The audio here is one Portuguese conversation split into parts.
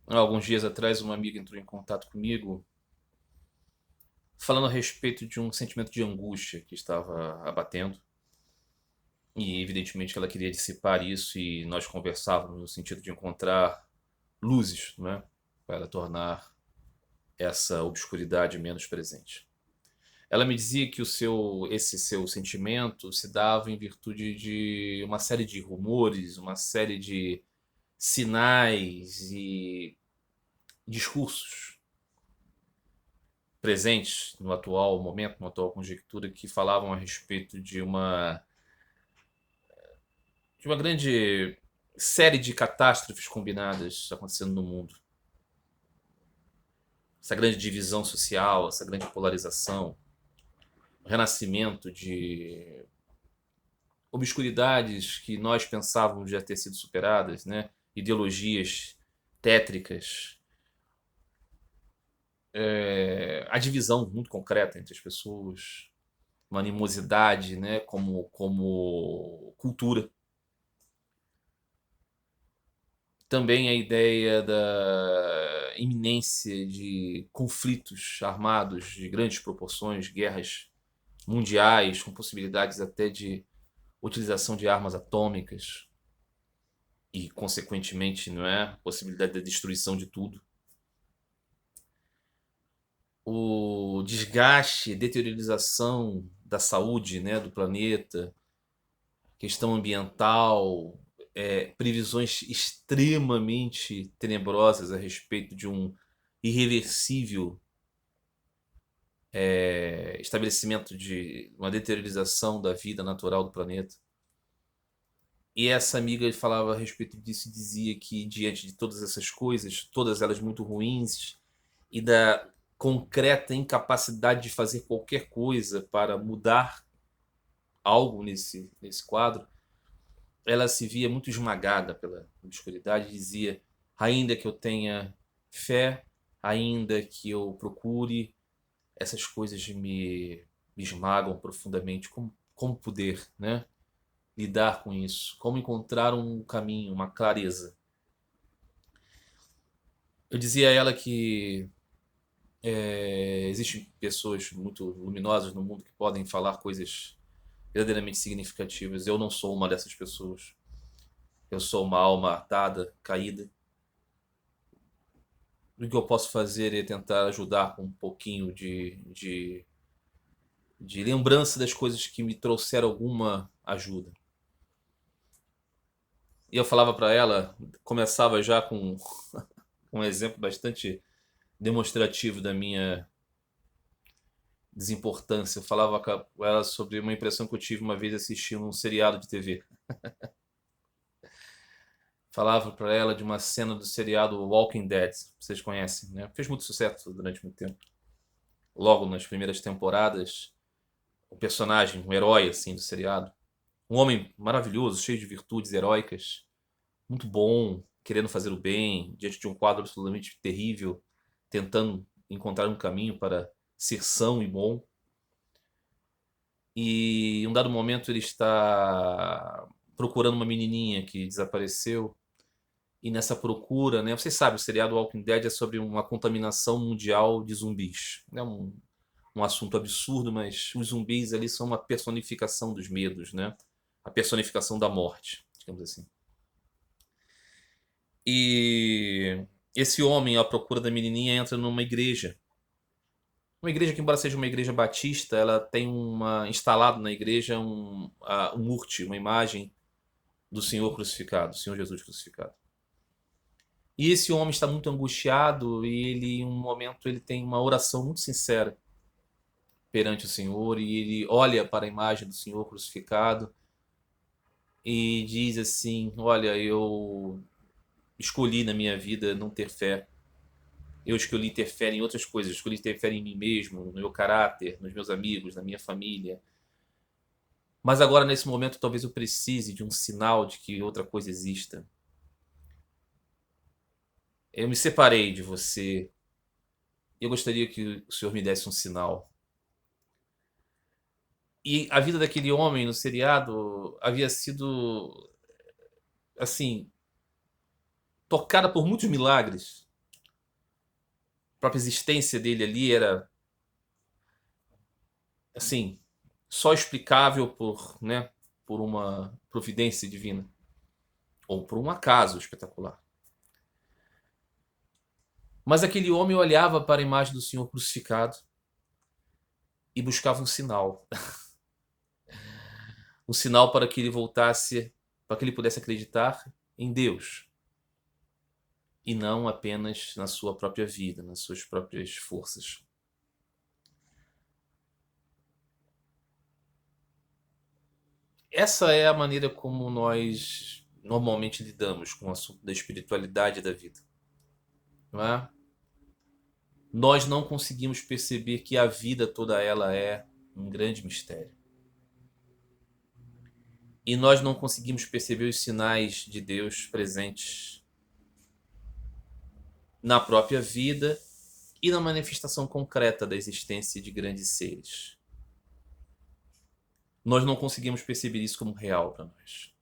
Alguns dias atrás, uma amiga entrou em contato comigo falando a respeito de um sentimento de angústia que estava abatendo. E evidentemente ela queria dissipar isso e nós conversávamos no sentido de encontrar luzes, né, para tornar essa obscuridade menos presente. Ela me dizia que esse seu sentimento se dava em virtude de uma série de rumores, uma série de sinais e discursos presentes no atual momento, na atual conjectura, que falavam a respeito de uma grande série de catástrofes combinadas acontecendo no mundo. Essa grande divisão social, essa grande polarização, o renascimento de obscuridades que nós pensávamos já ter sido superadas, né? Ideologias tétricas, a divisão muito concreta entre as pessoas, uma animosidade, né? Como cultura. Também a ideia da iminência de conflitos armados de grandes proporções, guerras mundiais, com possibilidades até de utilização de armas atômicas e, consequentemente, não é, possibilidade da destruição de tudo. O desgaste, deteriorização da saúde, né, do planeta, questão ambiental, previsões extremamente tenebrosas a respeito de um irreversível estabelecimento de uma deteriorização da vida natural do planeta. E essa amiga falava a respeito disso e dizia que, diante de todas essas coisas, todas elas muito ruins, e da concreta incapacidade de fazer qualquer coisa para mudar algo nesse quadro, ela se via muito esmagada pela obscuridade e dizia: ainda que eu tenha fé, ainda que eu procure, essas coisas me esmagam profundamente. Como poder, né, lidar com isso? Como encontrar um caminho, uma clareza? Eu dizia a ela que existem pessoas muito luminosas no mundo que podem falar coisas verdadeiramente significativas. Eu não sou uma dessas pessoas. Eu sou uma alma atada, caída. O que eu posso fazer é tentar ajudar com um pouquinho de lembrança das coisas que me trouxeram alguma ajuda. E eu falava para ela, começava já com um exemplo bastante demonstrativo da minha desimportância. Eu falava com ela sobre uma impressão que eu tive uma vez assistindo um seriado de TV. Falava para ela de uma cena do seriado Walking Dead, vocês conhecem, né? Fez muito sucesso durante muito tempo. Logo nas primeiras temporadas, o personagem, um herói assim do seriado, um homem maravilhoso, cheio de virtudes heróicas, muito bom, querendo fazer o bem diante de um quadro absolutamente terrível, tentando encontrar um caminho para ser são e bom. E em um dado momento ele está procurando uma menininha que desapareceu. E nessa procura, né? Vocês sabem, o seriado Walking Dead é sobre uma contaminação mundial de zumbis. É um assunto absurdo, mas os zumbis ali são uma personificação dos medos, né? A personificação da morte, digamos assim. E esse homem, à procura da menininha, entra numa igreja. Uma igreja que, embora seja uma igreja batista, ela tem instalado na igreja um urte, uma imagem do Senhor crucificado, do Senhor Jesus crucificado. E esse homem está muito angustiado e ele, em um momento, ele tem uma oração muito sincera perante o Senhor e ele olha para a imagem do Senhor crucificado e diz assim: olha, eu escolhi na minha vida não ter fé. Eu escolhi ter fé em outras coisas. Eu escolhi ter fé em mim mesmo, no meu caráter, nos meus amigos, na minha família. Mas agora, nesse momento, talvez eu precise de um sinal de que outra coisa exista. Eu me separei de você e eu gostaria que o Senhor me desse um sinal. E a vida daquele homem no seriado havia sido, assim, tocada por muitos milagres. própria existência dele ali era, assim, só explicável por, né, por uma providência divina ou por um acaso espetacular. Mas aquele homem olhava para a imagem do Senhor crucificado e buscava um sinal. Um sinal para que ele voltasse, para que ele pudesse acreditar em Deus e não apenas na sua própria vida, nas suas próprias forças. Essa é a maneira como nós normalmente lidamos com o assunto da espiritualidade da vida, não é? Nós não conseguimos perceber que a vida toda ela é um grande mistério. E nós não conseguimos perceber os sinais de Deus presentes na própria vida e na manifestação concreta da existência de grandes seres. Nós não conseguimos perceber isso como real para nós,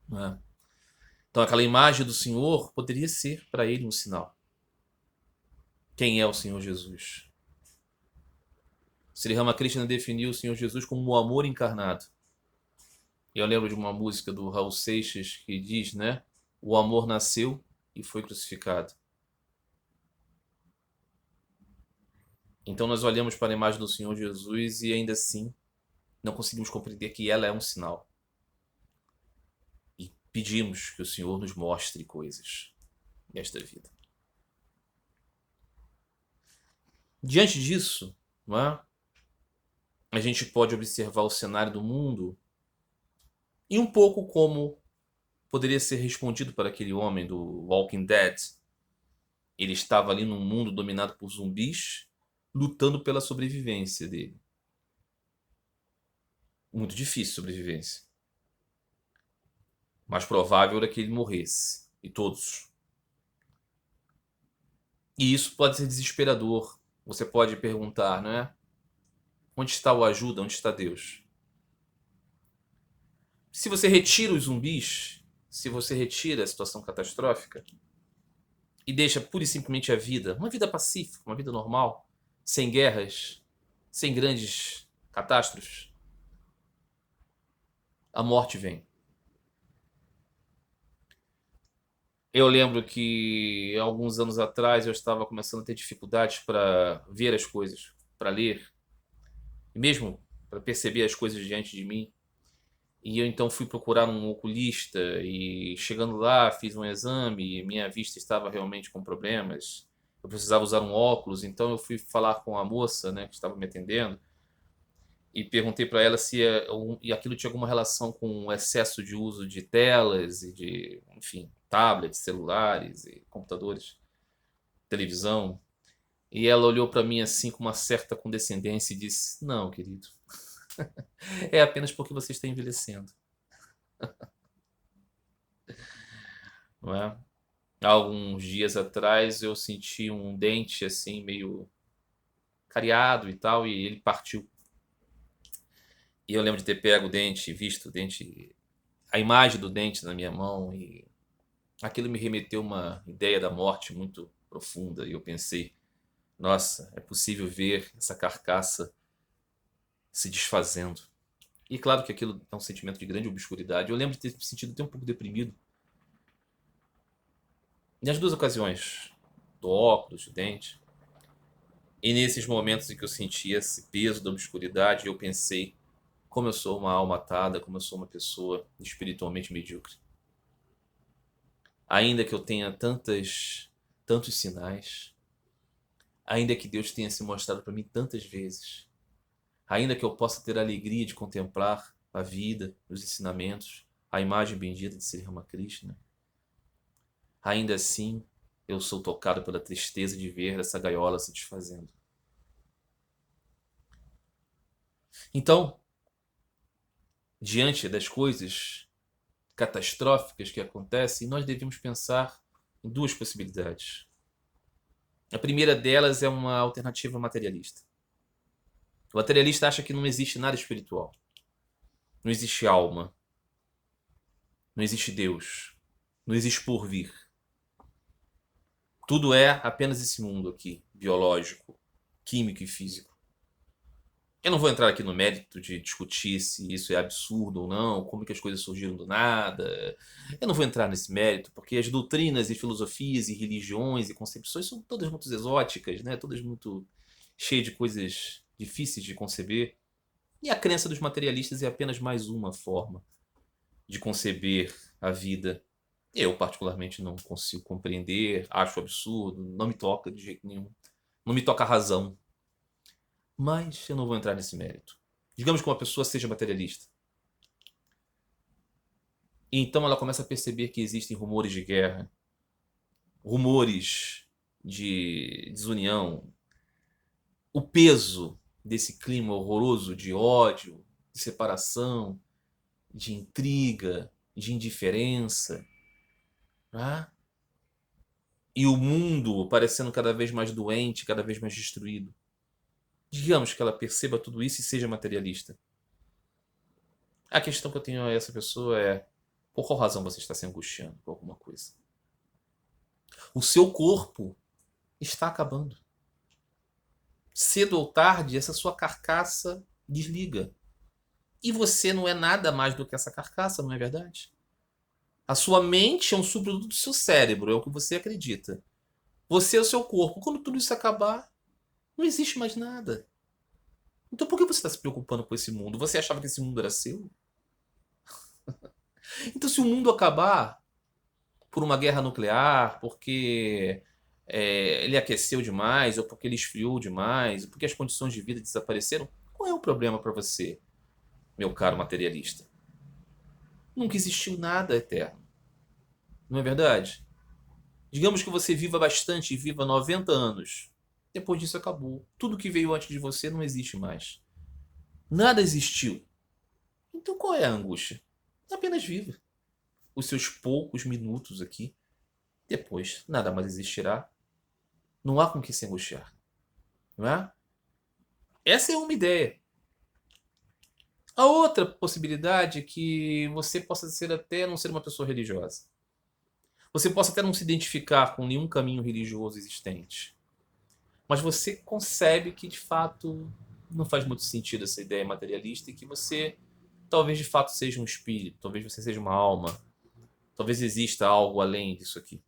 não é? Então aquela imagem do Senhor poderia ser para ele um sinal. Quem é o Senhor Jesus? Sri Ramakrishna definiu o Senhor Jesus como o amor encarnado. E eu lembro de uma música do Raul Seixas que diz, né? O amor nasceu e foi crucificado. Então nós olhamos para a imagem do Senhor Jesus e ainda assim não conseguimos compreender que ela é um sinal. E pedimos que o Senhor nos mostre coisas nesta vida. Diante disso, não é? A gente pode observar o cenário do mundo e um pouco como poderia ser respondido para aquele homem do Walking Dead. Ele estava ali num mundo dominado por zumbis, lutando pela sobrevivência dele. Muito difícil sobrevivência. Mais provável era que ele morresse. E todos. E isso pode ser desesperador. Você pode perguntar, não é? Onde está o ajuda? Onde está Deus? Se você retira os zumbis, se você retira a situação catastrófica e deixa pura e simplesmente a vida, uma vida pacífica, uma vida normal, sem guerras, sem grandes catástrofes, a morte vem. Eu lembro que alguns anos atrás eu estava começando a ter dificuldades para ver as coisas, para ler, e mesmo para perceber as coisas diante de mim. E eu então fui procurar um oculista e chegando lá fiz um exame e minha vista estava realmente com problemas. Eu precisava usar um óculos, então eu fui falar com a moça, né, que estava me atendendo e perguntei para ela se e aquilo tinha alguma relação com o excesso de uso de telas e de, enfim, tablets, celulares e computadores, televisão. E ela olhou para mim assim com uma certa condescendência e disse: "Não, querido, é apenas porque você está envelhecendo, não é?" Há alguns dias atrás eu senti um dente assim meio cariado e tal e ele partiu. E eu lembro de ter pego o dente, visto o dente, a imagem do dente na minha mão e aquilo me remeteu a uma ideia da morte muito profunda e eu pensei, nossa, é possível ver essa carcaça se desfazendo. E claro que aquilo é um sentimento de grande obscuridade. Eu lembro de ter me sentido até um pouco deprimido. Nas duas ocasiões, do óculos, do dente. E nesses momentos em que eu senti esse peso da obscuridade, eu pensei como eu sou uma alma atada, como eu sou uma pessoa espiritualmente medíocre. Ainda que eu tenha tantos sinais, ainda que Deus tenha se mostrado para mim tantas vezes, ainda que eu possa ter a alegria de contemplar a vida, os ensinamentos, a imagem bendita de Sri Ramakrishna, ainda assim eu sou tocado pela tristeza de ver essa gaiola se desfazendo. Então, diante das coisas catastróficas que acontecem, nós devemos pensar em duas possibilidades. A primeira delas é uma alternativa materialista. O materialista acha que não existe nada espiritual. Não existe alma. Não existe Deus. Não existe porvir. Tudo é apenas esse mundo aqui, biológico, químico e físico. Eu não vou entrar aqui no mérito de discutir se isso é absurdo ou não, como que as coisas surgiram do nada. Eu não vou entrar nesse mérito, porque as doutrinas e filosofias e religiões e concepções são todas muito exóticas, né? Todas muito cheias de coisas difíceis de conceber. E a crença dos materialistas é apenas mais uma forma de conceber a vida. Eu, particularmente, não consigo compreender, acho absurdo, não me toca de jeito nenhum. Não me toca a razão. Mas eu não vou entrar nesse mérito. Digamos que uma pessoa seja materialista. E então ela começa a perceber que existem rumores de guerra, rumores de desunião, o peso desse clima horroroso de ódio, de separação, de intriga, de indiferença, né? E o mundo parecendo cada vez mais doente, cada vez mais destruído. Digamos que ela perceba tudo isso e seja materialista. A questão que eu tenho a essa pessoa é: por qual razão você está se angustiando por alguma coisa? O seu corpo está acabando. Cedo ou tarde, essa sua carcaça desliga. E você não é nada mais do que essa carcaça, não é verdade? A sua mente é um subproduto do seu cérebro, é o que você acredita. Você é o seu corpo. Quando tudo isso acabar, não existe mais nada. Então por que você está se preocupando com esse mundo? Você achava que esse mundo era seu? Então se o mundo acabar por uma guerra nuclear, porque ele aqueceu demais, ou porque ele esfriou demais, ou porque as condições de vida desapareceram, qual é o problema para você, meu caro materialista? Nunca existiu nada eterno, não é verdade? Digamos que você viva bastante e viva 90 anos. Depois disso acabou. Tudo que veio antes de você não existe mais. Nada existiu. Então qual é a angústia? Apenas viva os seus poucos minutos aqui. Depois nada mais existirá. Não há com que se angustiar, não é? Essa é uma ideia. A outra possibilidade é que você possa ser até não ser uma pessoa religiosa. Você possa até não se identificar com nenhum caminho religioso existente. Mas você concebe que de fato não faz muito sentido essa ideia materialista e que você talvez de fato seja um espírito, talvez você seja uma alma, talvez exista algo além disso aqui.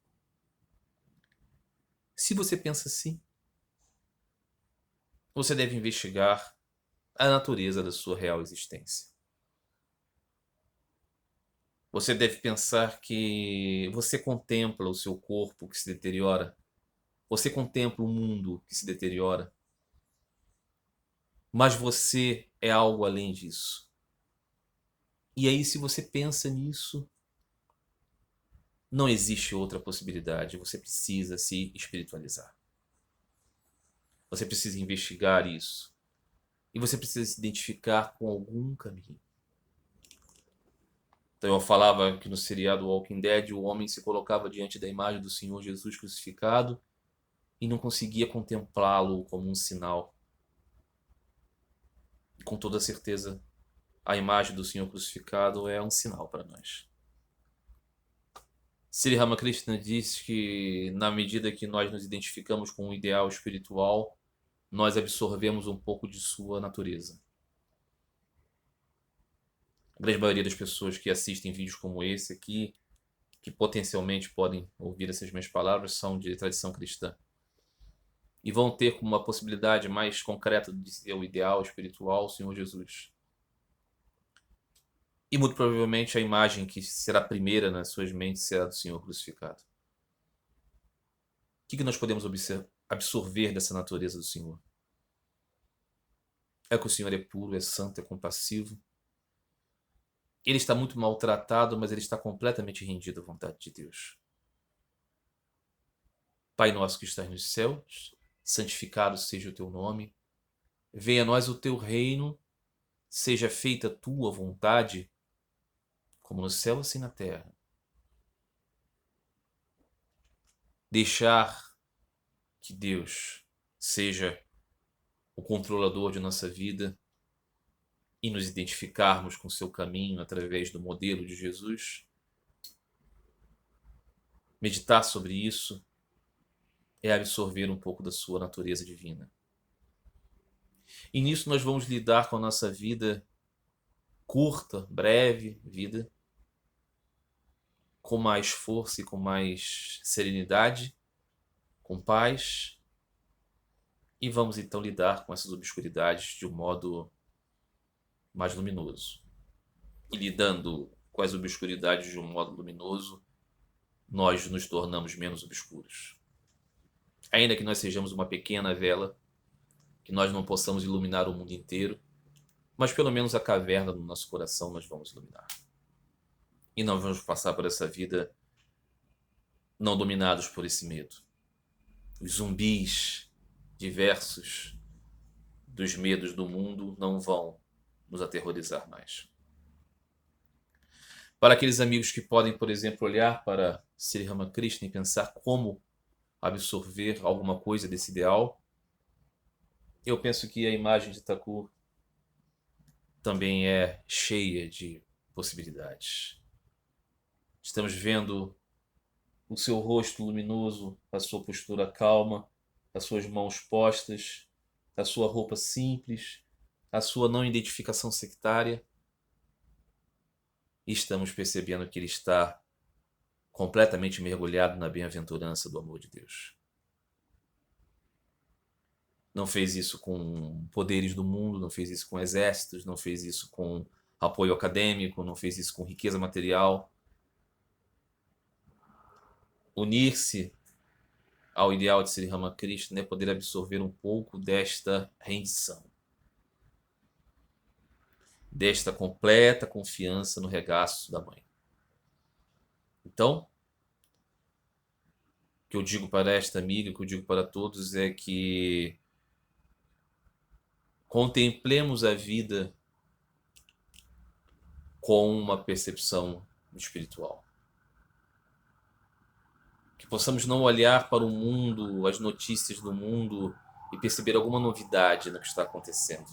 Se você pensa assim, você deve investigar a natureza da sua real existência. Você deve pensar que você contempla o seu corpo que se deteriora, você contempla o mundo que se deteriora, mas você é algo além disso. E aí, se você pensa nisso, não existe outra possibilidade. Você precisa se espiritualizar. Você precisa investigar isso. E você precisa se identificar com algum caminho. Então eu falava que no seriado Walking Dead o homem se colocava diante da imagem do Senhor Jesus crucificado e não conseguia contemplá-lo como um sinal. E com toda certeza a imagem do Senhor crucificado é um sinal para nós. Sri Ramakrishna diz que na medida que nós nos identificamos com um ideal espiritual, nós absorvemos um pouco de sua natureza. A grande maioria das pessoas que assistem vídeos como esse aqui, que potencialmente podem ouvir essas minhas palavras, são de tradição cristã. E vão ter como uma possibilidade mais concreta de ser o ideal espiritual o Senhor Jesus. E muito provavelmente a imagem que será primeira nas suas mentes será do Senhor crucificado. O que nós podemos absorver dessa natureza do Senhor? É que o Senhor é puro, é santo, é compassivo. Ele está muito maltratado, mas ele está completamente rendido à vontade de Deus. Pai nosso que estás nos céus, santificado seja o teu nome. Venha a nós o teu reino, seja feita a tua vontade, como no céu assim na terra. Deixar que Deus seja o controlador de nossa vida e nos identificarmos com o seu caminho através do modelo de Jesus. Meditar sobre isso é absorver um pouco da sua natureza divina. E nisso nós vamos lidar com a nossa vida curta, breve vida, com mais força e com mais serenidade, com paz, e vamos então lidar com essas obscuridades de um modo mais luminoso. E lidando com as obscuridades de um modo luminoso, nós nos tornamos menos obscuros. Ainda que nós sejamos uma pequena vela, que nós não possamos iluminar o mundo inteiro, mas pelo menos a caverna do nosso coração nós vamos iluminar. E não vamos passar por essa vida não dominados por esse medo. Os zumbis diversos dos medos do mundo não vão nos aterrorizar mais. Para aqueles amigos que podem, por exemplo, olhar para Sri Ramakrishna e pensar como absorver alguma coisa desse ideal, eu penso que a imagem de Thakur também é cheia de possibilidades. Estamos vendo o seu rosto luminoso, a sua postura calma, as suas mãos postas, a sua roupa simples, a sua não identificação sectária. E estamos percebendo que ele está completamente mergulhado na bem-aventurança do amor de Deus. Não fez isso com poderes do mundo, não fez isso com exércitos, não fez isso com apoio acadêmico, não fez isso com riqueza material. Unir-se ao ideal de Sri Ramakrishna é poder absorver um pouco desta rendição, desta completa confiança no regaço da mãe. Então, o que eu digo para esta amiga, o que eu digo para todos é que contemplemos a vida com uma percepção espiritual. Que possamos não olhar para o mundo, as notícias do mundo e perceber alguma novidade no que está acontecendo.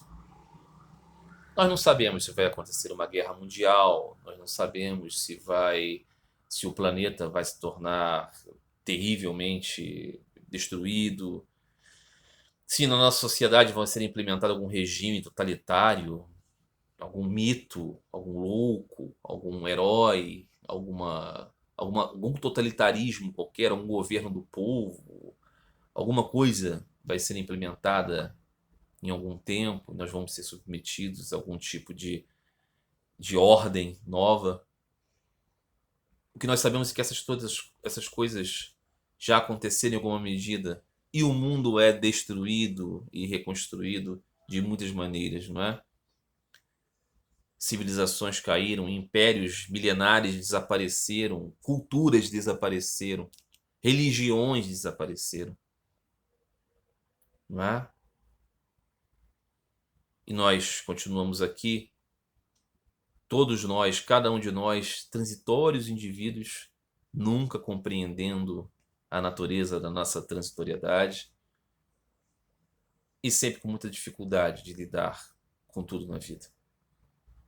Nós não sabemos se vai acontecer uma guerra mundial, nós não sabemos se o planeta vai se tornar terrivelmente destruído, se na nossa sociedade vai ser implementado algum regime totalitário, algum mito, algum louco, algum herói, algum totalitarismo qualquer, algum governo do povo, alguma coisa vai ser implementada em algum tempo, nós vamos ser submetidos a algum tipo de ordem nova. O que nós sabemos é que todas essas coisas já aconteceram em alguma medida e o mundo é destruído e reconstruído de muitas maneiras, não é? Civilizações caíram, impérios milenares desapareceram, culturas desapareceram, religiões desapareceram, não é? E nós continuamos aqui, todos nós, cada um de nós, transitórios indivíduos, nunca compreendendo a natureza da nossa transitoriedade e sempre com muita dificuldade de lidar com tudo na vida.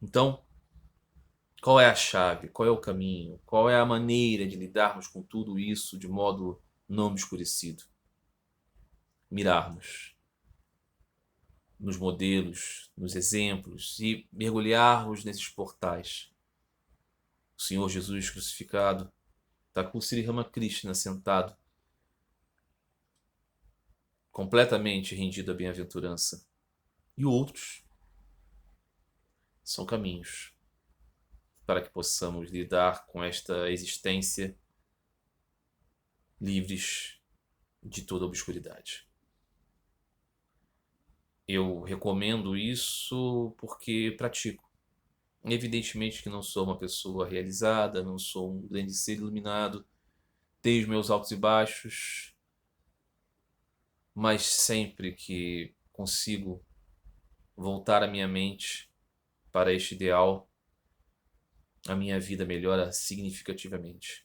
Então, qual é a chave? Qual é o caminho? Qual é a maneira de lidarmos com tudo isso de modo não obscurecido? Mirarmos nos modelos, nos exemplos e mergulharmos nesses portais. O Senhor Jesus crucificado está com o Sri Ramakrishna sentado, completamente rendido à bem-aventurança. E outros são caminhos para que possamos lidar com esta existência livres de toda obscuridade. Eu recomendo isso porque pratico. Evidentemente que não sou uma pessoa realizada, não sou um grande ser iluminado, tenho os meus altos e baixos, mas sempre que consigo voltar a minha mente para este ideal, a minha vida melhora significativamente.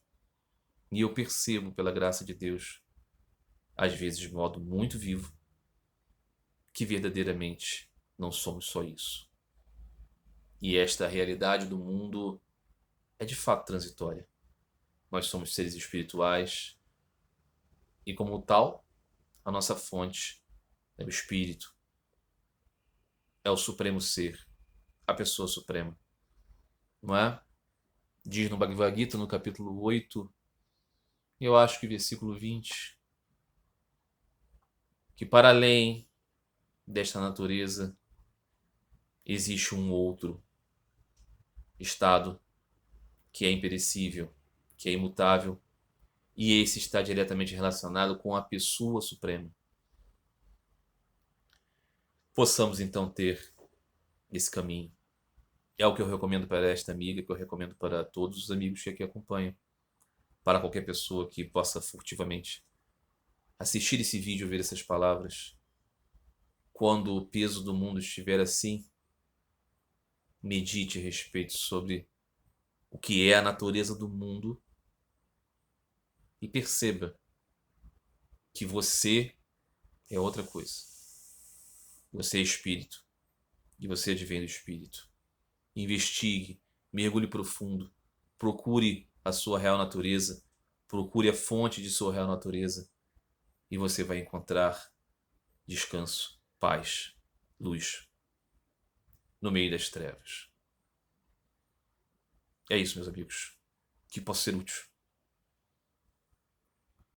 E eu percebo, pela graça de Deus, às vezes de modo muito vivo, que verdadeiramente não somos só isso. E esta realidade do mundo é de fato transitória. Nós somos seres espirituais e, como tal, a nossa fonte é o Espírito, é o Supremo Ser, a pessoa suprema, não é? Diz no Bhagavad Gita, no capítulo 8, eu acho que versículo 20, que para além desta natureza existe um outro estado que é imperecível, que é imutável, e esse está diretamente relacionado com a pessoa suprema. Possamos então ter esse caminho. É o que eu recomendo para esta amiga, que eu recomendo para todos os amigos que aqui acompanham, para qualquer pessoa que possa furtivamente assistir esse vídeo, ver essas palavras. Quando o peso do mundo estiver assim, medite a respeito sobre o que é a natureza do mundo e perceba que você é outra coisa. Você é espírito e você advém do espírito. Investigue, mergulhe profundo, procure a sua real natureza, procure a fonte de sua real natureza e você vai encontrar descanso, paz, luz no meio das trevas. É isso, meus amigos. Que possa ser útil.